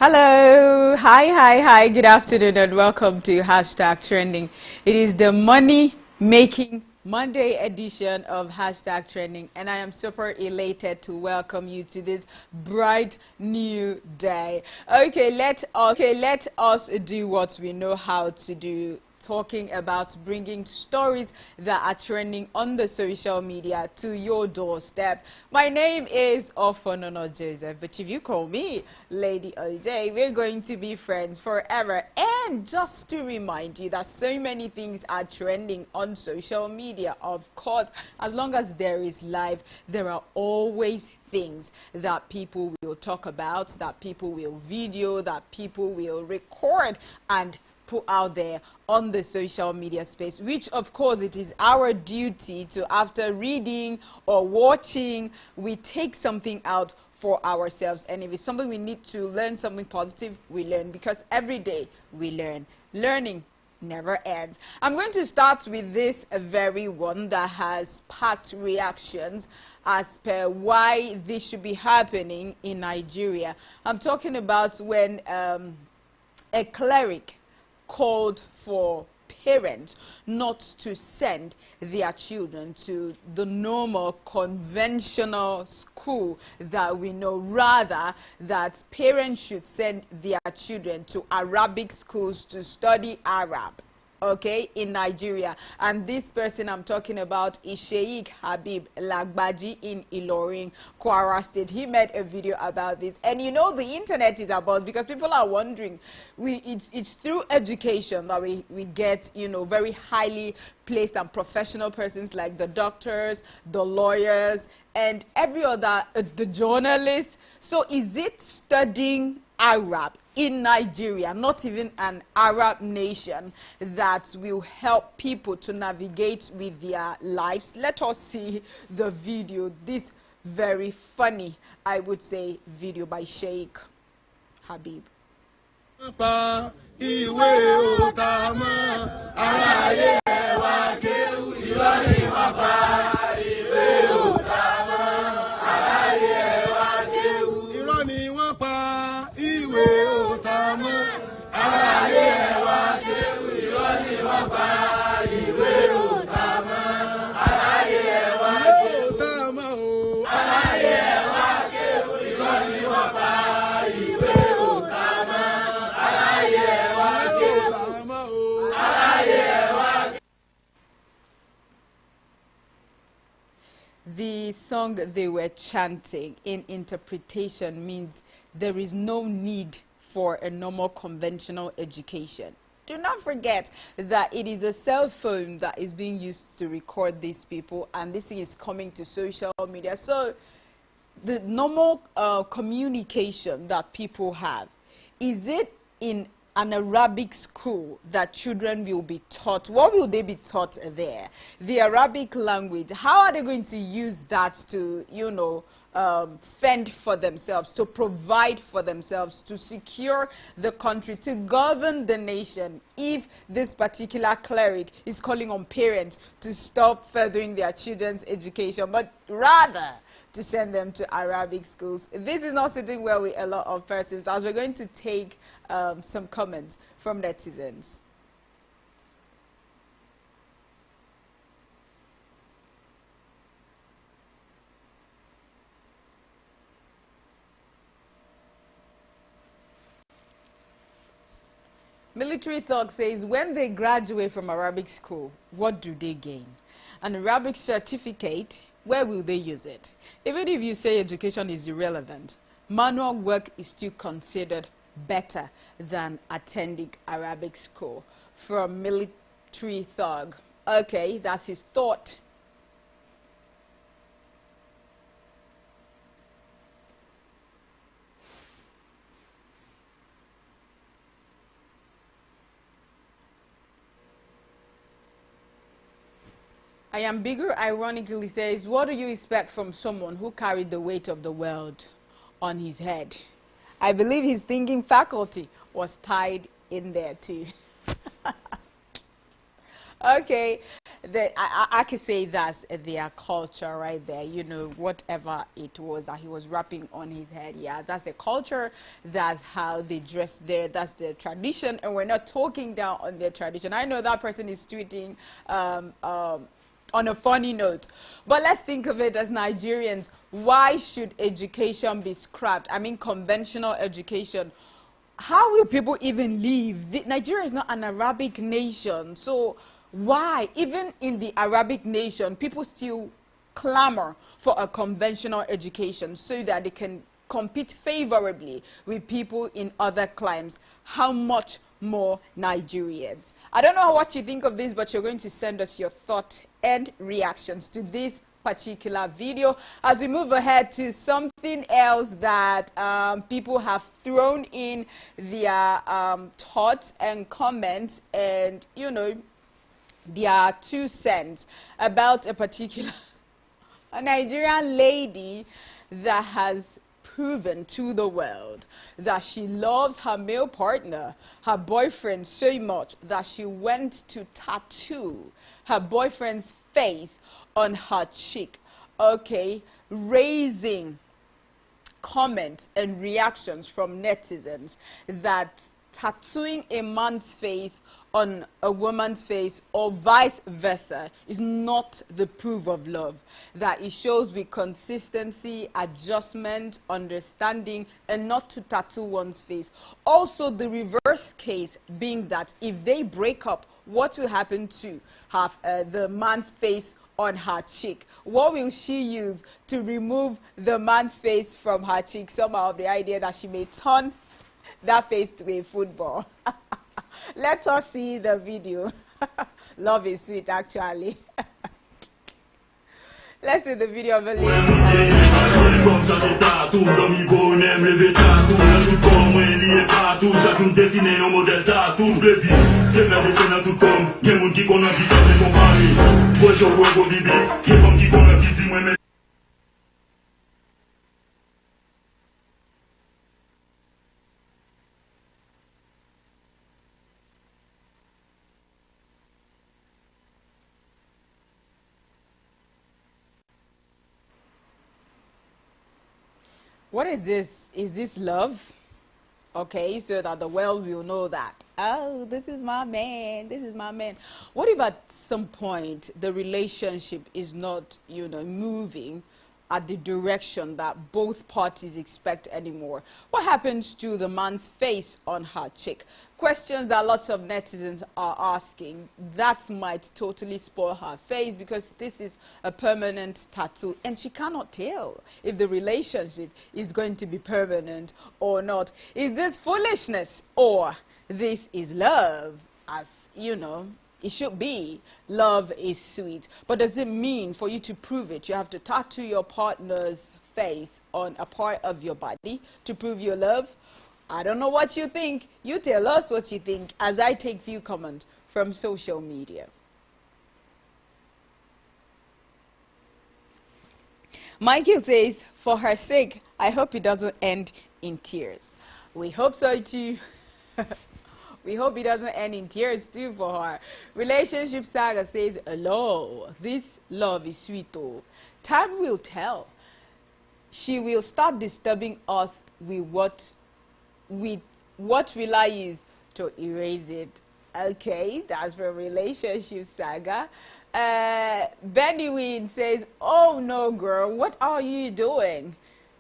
Hello, hi, good afternoon and welcome to Hashtag Trending. It is the money making Monday edition of Hashtag Trending and I am super elated to welcome you to this bright new day. Okay, let us do what we know how to do. Talking about bringing stories that are trending on the social media to your doorstep. My name is Ofonono Joseph, but if you call me Lady Oj, we're going to be friends forever. And just to remind you that so many things are trending on social media, of course, as long as there is life, there are always things that people will talk about, that people will video, that people will record and put out there on the social media space, which of course it is our duty to, after reading or watching, we take something out for ourselves. And if it's something we need to learn something positive, we learn, because every day we learn. Learning never ends. I'm going to start with this very one that has sparked reactions as per why this should be happening in Nigeria. I'm talking about when a cleric called for parents not to send their children to the normal conventional school that we know, rather that parents should send their children to Arabic schools to study Arab. Okay, in Nigeria. And this person I'm talking about is Sheikh Habib Lagbaji in Ilorin, Kwara State. He made a video about this. And you know, the internet is about, because people are wondering, it's through education that we get, you know, very highly placed and professional persons like the doctors, the lawyers, and every other, the journalists. So is it studying Arab in Nigeria, not even an Arab nation, that will help people to navigate with their lives? Let us see the video, this very funny, I would say, video by Sheikh Habib. The song they were chanting in interpretation means there is no need for a normal conventional education. Do not forget that it is a cell phone that is being used to record these people, and this thing is coming to social media. So the normal communication that people have, is it in an Arabic school that children will be taught? What will they be taught there? The Arabic language. How are they going to use that to, you know, fend for themselves, to provide for themselves, to secure the country, to govern the nation, if this particular cleric is calling on parents to stop furthering their children's education, but rather to send them to Arabic schools? This is not sitting well with a lot of persons, as we're going to take some comments from netizens. Military Thug says, when they graduate from Arabic school, what do they gain? An Arabic certificate, where will they use it? Even if you say education is irrelevant, manual work is still considered better than attending Arabic school. From Military Thug. Okay, that's his thought. I am bigger, ironically says, what do you expect from someone who carried the weight of the world on his head? I believe his thinking faculty was tied in there too. Okay, I could say that's their culture right there. You know, whatever it was that he was wrapping on his head. Yeah, that's a culture. That's how they dress there. That's their tradition. And we're not talking down on their tradition. I know that person is tweeting on a funny note. But let's think of it as Nigerians. Why should education be scrapped? I mean, conventional education. How will people even live? Nigeria is not an Arabic nation. So why, even in the Arabic nation, people still clamor for a conventional education so that they can compete favorably with people in other climes? How much more Nigerians? I don't know what you think of this, but you're going to send us your thoughts and reactions to this particular video as we move ahead to something else that people have thrown in their thoughts and comments and, you know, their 2 cents about a particular a Nigerian lady that has proven to the world that she loves her male partner, her boyfriend, so much that she went to tattoo her boyfriend's face on her cheek. Okay, raising comments and reactions from netizens that tattooing a man's face on a woman's face or vice versa is not the proof of love. That it shows with consistency, adjustment, understanding, and not to tattoo one's face. Also, the reverse case being that if they break up, what will happen to have the man's face on her cheek? What will she use to remove the man's face from her cheek? Somehow the idea that she may turn that face to a football. Let us see the video. Love is sweet, actually. Let's see the video of a lady. What is this? Is this love? Okay, so that the world will know that, oh, this is my man, this is my man. What if at some point the relationship is not, you know, moving at the direction that both parties expect anymore? What happens to the man's face on her cheek? Questions that lots of netizens are asking. That might totally spoil her face because this is a permanent tattoo and she cannot tell if the relationship is going to be permanent or not. Is this foolishness or this is love? As you know, it should be. Love is sweet. But does it mean for you to prove it, you have to tattoo your partner's face on a part of your body to prove your love? I don't know what you think. You tell us what you think as I take few comments from social media. Michael says, for her sake, I hope it doesn't end in tears. We hope so too. We hope it doesn't end in tears too for her. Relationship Saga says, hello, this love is sweet though. Time will tell. She will start disturbing us with what will I use to erase it? Okay, that's for Relationship Saga. Benny Wynn says, oh no girl, what are you doing?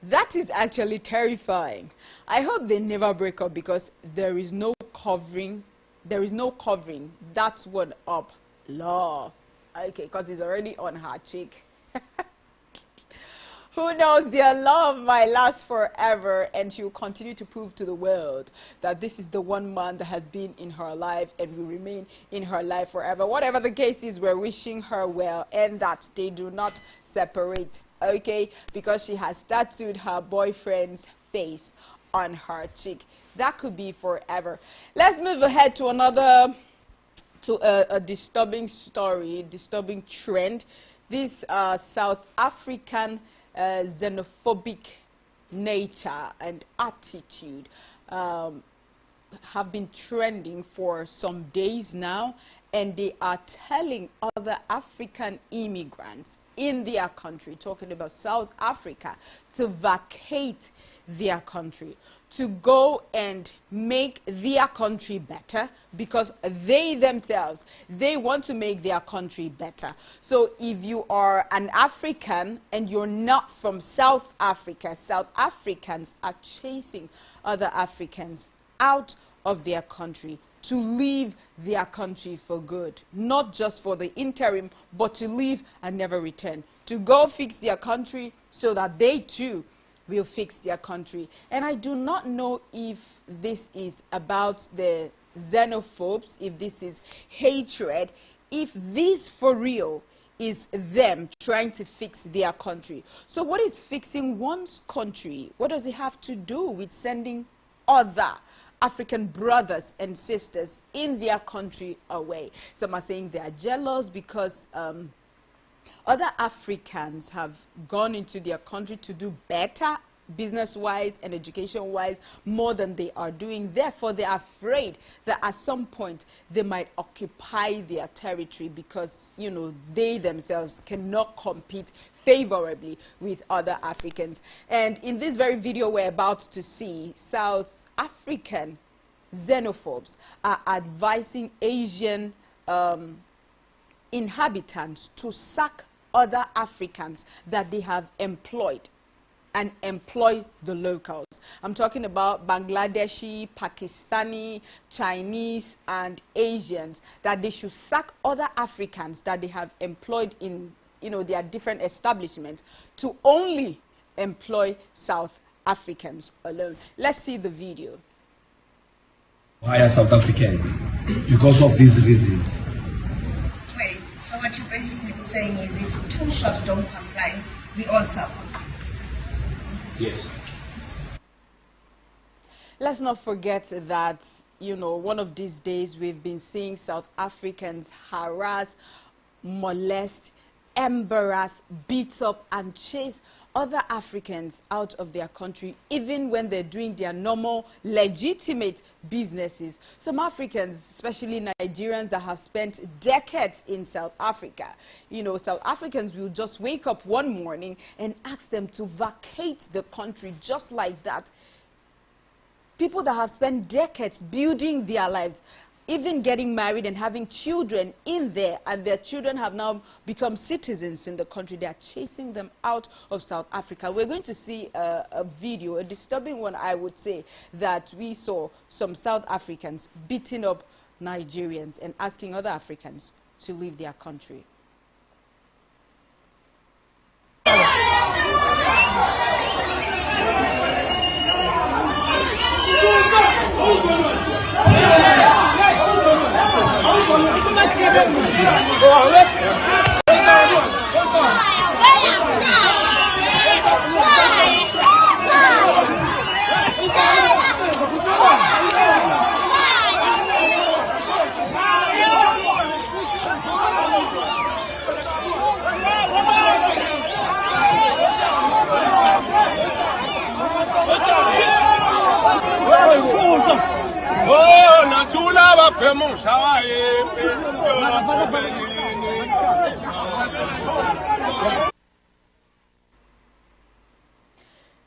That is actually terrifying. I hope they never break up because there is no covering. There is no covering. That's what up. Law. Okay, because it's already on her cheek. Who knows, their love might last forever and she will continue to prove to the world that this is the one man that has been in her life and will remain in her life forever. Whatever the case is, we're wishing her well and that they do not separate, okay? Because she has tattooed her boyfriend's face on her cheek. That could be forever. Let's move ahead to another, a disturbing story, disturbing trend. This South African xenophobic nature and attitude have been trending for some days now, and they are telling other African immigrants in their country, talking about South Africa, to vacate their country, to go and make their country better, because they themselves, they want to make their country better. So if you are an African and you're not from South Africa, South Africans are chasing other Africans out of their country to leave their country for good, not just for the interim, but to leave and never return, to go fix their country so that they too will fix their country. And I do not know if this is about the xenophobes, if this is hatred, if this for real is them trying to fix their country. So what is fixing one's country? What does it have to do with sending other African brothers and sisters in their country away? Some are saying they are jealous because other Africans have gone into their country to do better business-wise and education-wise more than they are doing. Therefore, they are afraid that at some point they might occupy their territory because, you know, they themselves cannot compete favorably with other Africans. And in this very video we're about to see, South African xenophobes are advising Asian inhabitants to sack other Africans that they have employed and employ the locals. I'm talking about Bangladeshi, Pakistani, Chinese, and Asians, that they should sack other Africans that they have employed in, you know, their different establishments to only employ South Africans alone. Let's see the video. Hire South Africans because of these reasons. Wait, so what you're basically saying is if two shops don't comply, we all suffer? Yes. Let's not forget that, you know, one of these days we've been seeing South Africans harass, molest, embarrass, beat up, and chase other Africans out of their country, even when they're doing their normal, legitimate businesses. Some Africans, especially Nigerians that have spent decades in South Africa, you know, South Africans will just wake up one morning and ask them to vacate the country just like that. People that have spent decades building their lives, even getting married and having children in there, and their children have now become citizens in the country. They are chasing them out of South Africa. We're going to see a video, a disturbing one, I would say, that we saw some South Africans beating up Nigerians and asking other Africans to leave their country.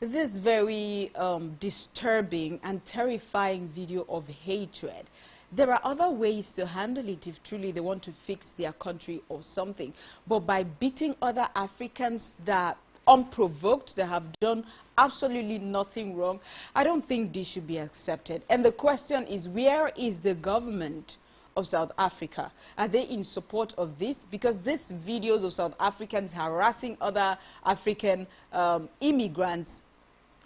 This very disturbing and terrifying video of hatred. There are other ways to handle it if truly they want to fix their country or something. But by beating other Africans that unprovoked, that have done absolutely nothing wrong, I don't think this should be accepted. And the question is, where is the government of South Africa? Are they in support of this? Because these videos of South Africans harassing other African immigrants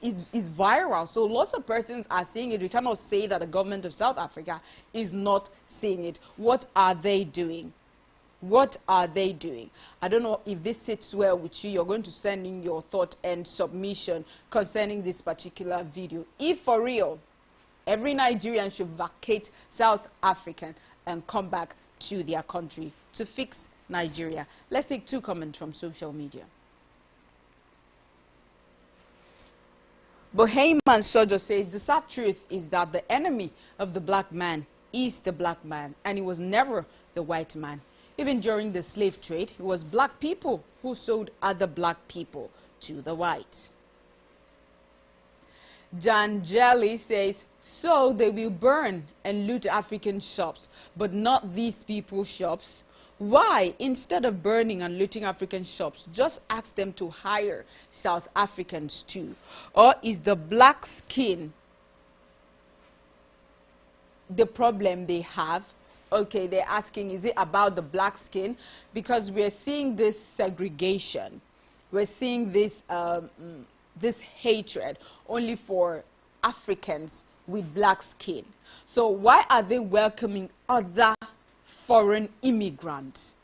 is viral. So lots of persons are seeing it. We cannot say that the government of South Africa is not seeing it. What are they doing? What are they doing? I don't know if this sits well with you. You're going to send in your thought and submission concerning this particular video. If for real, every Nigerian should vacate South Africa and come back to their country to fix Nigeria. Let's take two comments from social media. But Heyman Sojo says the sad truth is that the enemy of the black man is the black man, and it was never the white man. Even during the slave trade, it was black people who sold other black people to the whites. Jan Jelly says, so they will burn and loot African shops, but not these people's shops. Why, instead of burning and looting African shops, just ask them to hire South Africans too? Or is the black skin the problem they have? Okay, they're asking, is it about the black skin? Because we're seeing this segregation. We're seeing this, this hatred only for Africans with black skin. So why are they welcoming other foreign immigrants?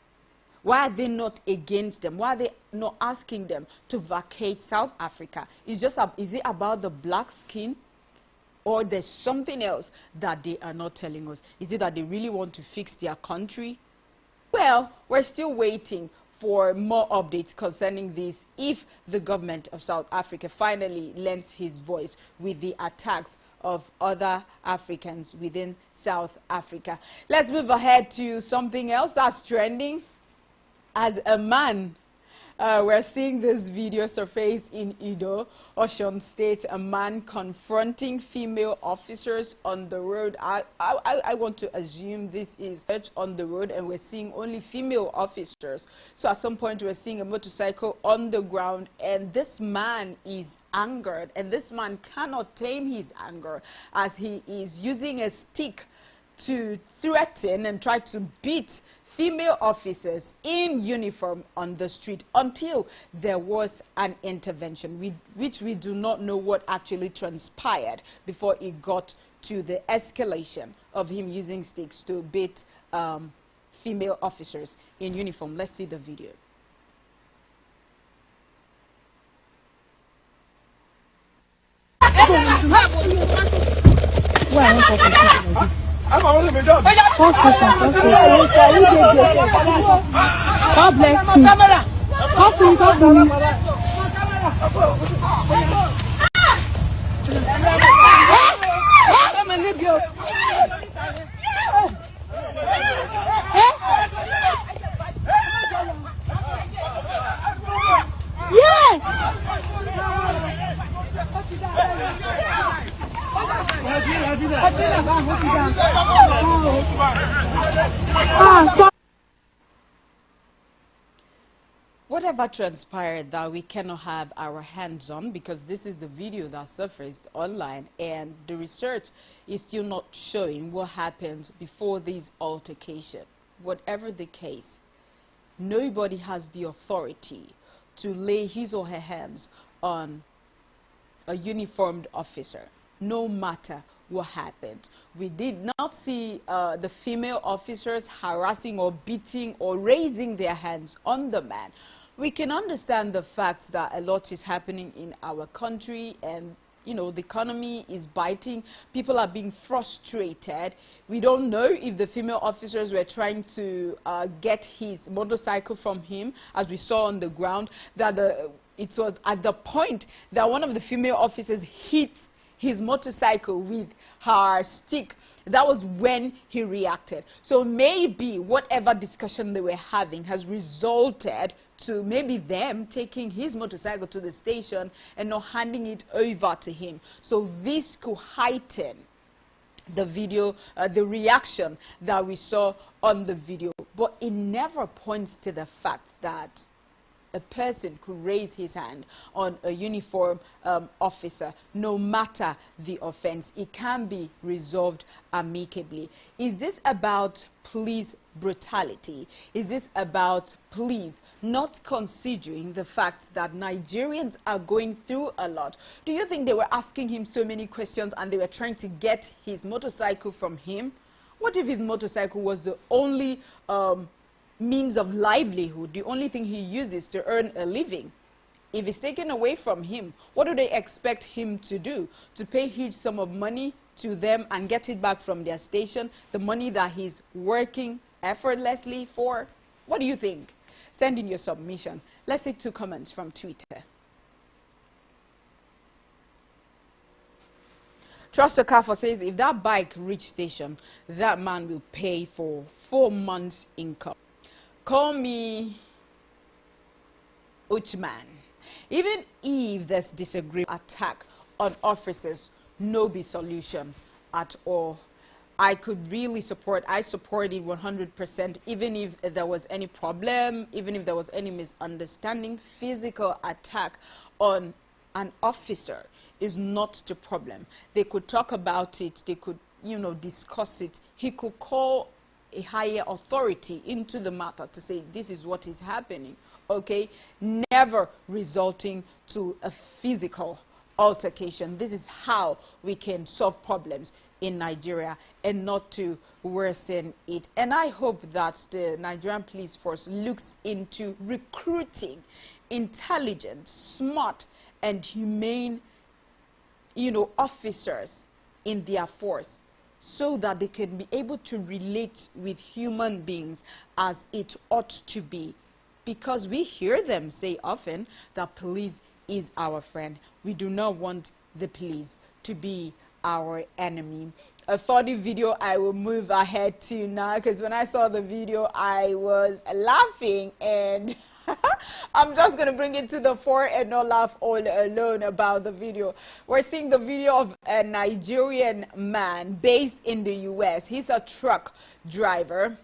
Why are they not against them? Why are they not asking them to vacate South Africa? Is it about the black skin? Or there's something else that they are not telling us? Is it that they really want to fix their country? Well, we're still waiting for more updates concerning this if the government of South Africa finally lends his voice with the attacks of other Africans within South Africa. Let's move ahead to something else that's trending. As a man, we're seeing this video surface in Ido, Osun State, a man confronting female officers on the road. I want to assume this is on the road, and we're seeing only female officers. So at some point we're seeing a motorcycle on the ground, and this man is angered, and this man cannot tame his anger as he is using a stick to threaten and try to beat female officers in uniform on the street until there was an intervention, which we do not know what actually transpired before it got to the escalation of him using sticks to beat female officers in uniform. Let's see the video. God bless you. Whatever transpired that we cannot have our hands on, because this is the video that surfaced online and the research is still not showing what happened before this altercation. Whatever the case, nobody has the authority to lay his or her hands on a uniformed officer, no matter what happened. We did not see the female officers harassing or beating or raising their hands on the man. We can understand the fact that a lot is happening in our country, and you know, the economy is biting. People are being frustrated. We don't know if the female officers were trying to get his motorcycle from him, as we saw on the ground, that it was at the point that one of the female officers hit his motorcycle with her stick. That was when he reacted. So maybe whatever discussion they were having has resulted to maybe them taking his motorcycle to the station and not handing it over to him. So this could heighten the video, the reaction that we saw on the video. But it never points to the fact that a person could raise his hand on a uniform officer, no matter the offense. It can be resolved amicably. Is this about police brutality? Is this about police not considering the fact that Nigerians are going through a lot? Do you think they were asking him so many questions and they were trying to get his motorcycle from him? What if his motorcycle was the only means of livelihood, the only thing he uses to earn a living? If it's taken away from him, what do they expect him to do? To pay huge sum of money to them and get it back from their station, the money that he's working effortlessly for? What do you think? Send in your submission. Let's take 2 comments from Twitter. Trust a car for says if that bike reach station, that man will pay for 4 months' income. Call me Uchman. Even if there's disagreement, attack on officers, no be solution at all. I could really support it 100%, even if there was any problem, even if there was any misunderstanding. Physical attack on an officer is not the problem. They could talk about it, they could, discuss it. He could call a higher authority into the matter to say this is what is happening, okay? Never resulting to a physical altercation. This is how we can solve problems in Nigeria and not to worsen it. And I hope that the Nigerian police force looks into recruiting intelligent, smart, and humane, officers in their force, so that they can be able to relate with human beings as it ought to be. Because we hear them say often that police is our friend. We do not want the police to be our enemy. A funny video I will move ahead to now, because when I saw the video I was laughing, and I'm just going to bring it to the fore and not laugh all alone about the video. We're seeing the video of a Nigerian man based in the US. He's a truck driver.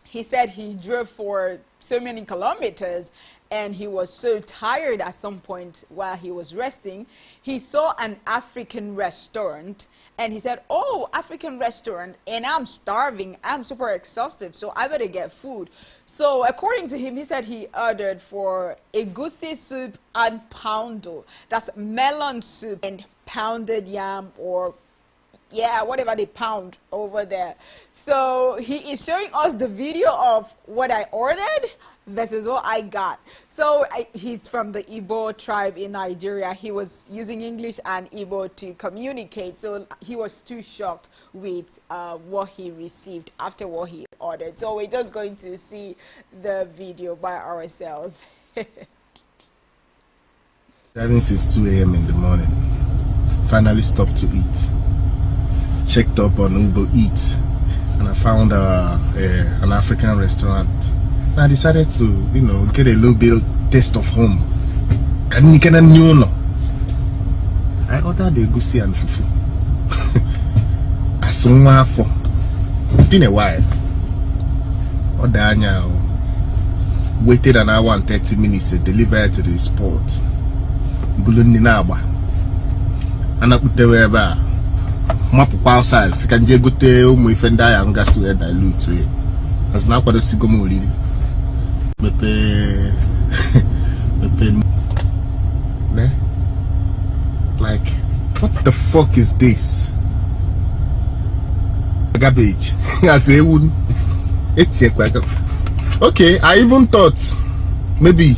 He said he drove for so many kilometers and he was so tired at some point while he was resting. He saw an African restaurant and he said, oh, African restaurant, and I'm starving, I'm super exhausted, so I better get food. So according to him, he said he ordered for egusi soup and poundo. That's melon soup and pounded yam, or yeah, whatever they pound over there. So he is showing us the video of what I ordered versus what I got. So he's from the Igbo tribe in Nigeria. He was using English and Igbo to communicate. So he was too shocked with what he received after what he ordered. So we're just going to see the video by ourselves. Driving since 2 a.m. in the morning. Finally stopped to eat. Checked up on Uber Eats and I found an African restaurant. And I decided to, get a little bit of taste of home. I ordered the egusi and fufu. It's been a while. Waited an hour and 30 minutes to deliver to the spot. And I put the way back. Outside, so can you go to my friend and gas where dilute to it? As now, what does he go more? Like, what the fuck is this? Garbage. I say, okay, I even thought maybe